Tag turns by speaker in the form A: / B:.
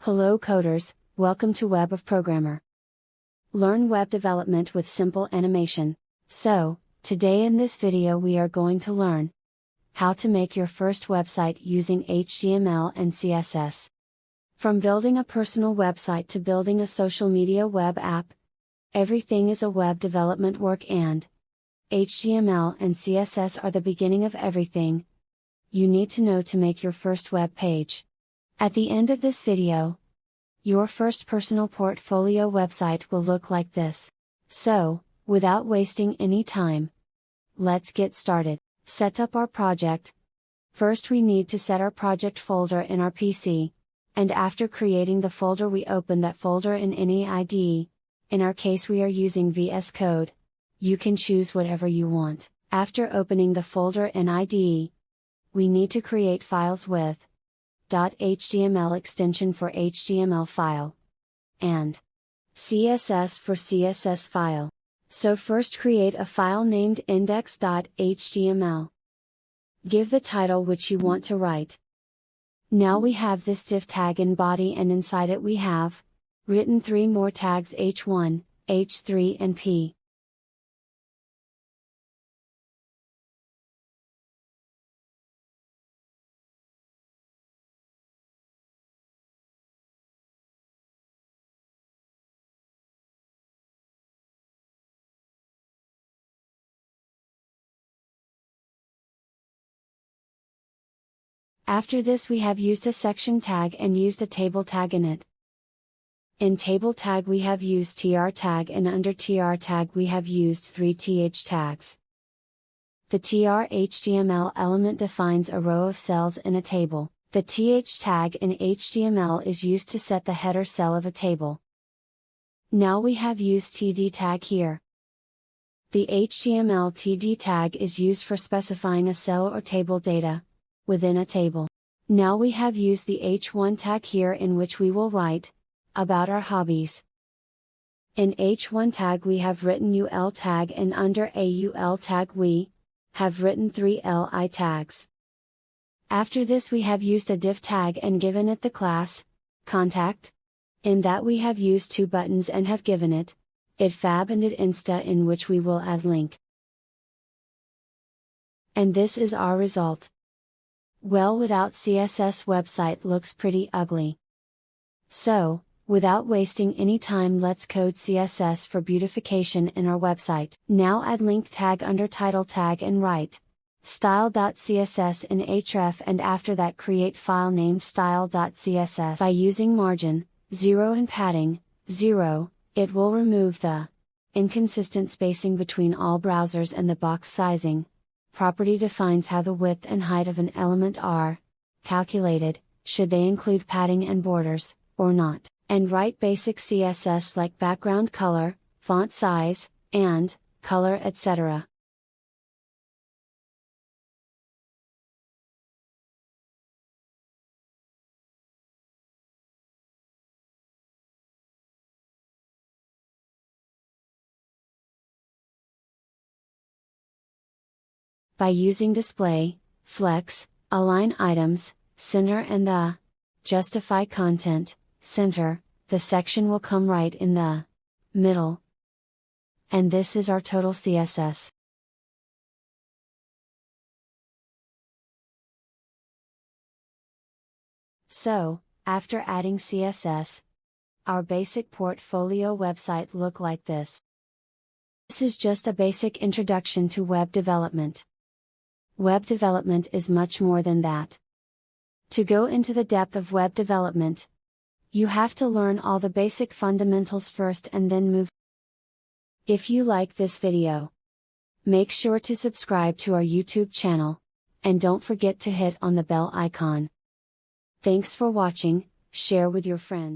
A: Hello coders, welcome to WebofProgrammer. Learn web development with simple animation. So, today in this video we are going to learn how to make your first website using HTML and CSS. From building a personal website to building a social media web app, everything is a web development work, and HTML and CSS are the beginning of everything you need to know to make your first web page. At the end of this video, your first personal portfolio website will look like this. So, without wasting any time, let's get started. Set up our project. First we need to set our project folder in our PC, and after creating the folder we open that folder in any IDE. In our case we are using VS Code. You can choose whatever you want. After opening the folder in IDE, we need to create files with .html extension for HTML file, and CSS for CSS file. So first create a file named index.html. Give the title which you want to write. Now we have this div tag in body, and inside it we have written 3 more tags h1, h3 and p. After this we have used a section tag and used a table tag in it. In table tag we have used tr tag, and under tr tag we have used 3 th tags. The tr HTML element defines a row of cells in a table. The th tag in HTML is used to set the header cell of a table. Now we have used td tag here. The HTML td tag is used for specifying a cell or table data within a table. Now we have used the h1 tag here, in which we will write about our hobbies. In h1 tag we have written ul tag, and under a ul tag we have written 3 li tags. After this we have used a div tag and given it the class contact. In that we have used 2 buttons and have given it idfab and idinsta, in which we will add link. And this is our result. Well, without CSS website looks pretty ugly. So, without wasting any time, let's code CSS for beautification in our website. Now add link tag under title tag and write style.css in href, and after that create file named style.css. By using margin 0 and padding 0, it will remove the inconsistent spacing between all browsers, and the box sizing property defines how the width and height of an element are calculated, should they include padding and borders, or not, and write basic CSS like background color, font size, and color, etc. By using display, flex, align items, center, and the justify content center, the section will come right in the middle. And this is our total CSS. So, after adding CSS, our basic portfolio website look like this. This is just a basic introduction to web development. Web development is much more than that. To go into the depth of web development, you have to learn all the basic fundamentals first and then move. If you like this video, make sure to subscribe to our YouTube channel, and don't forget to hit on the bell icon. Thanks for watching, share with your friends.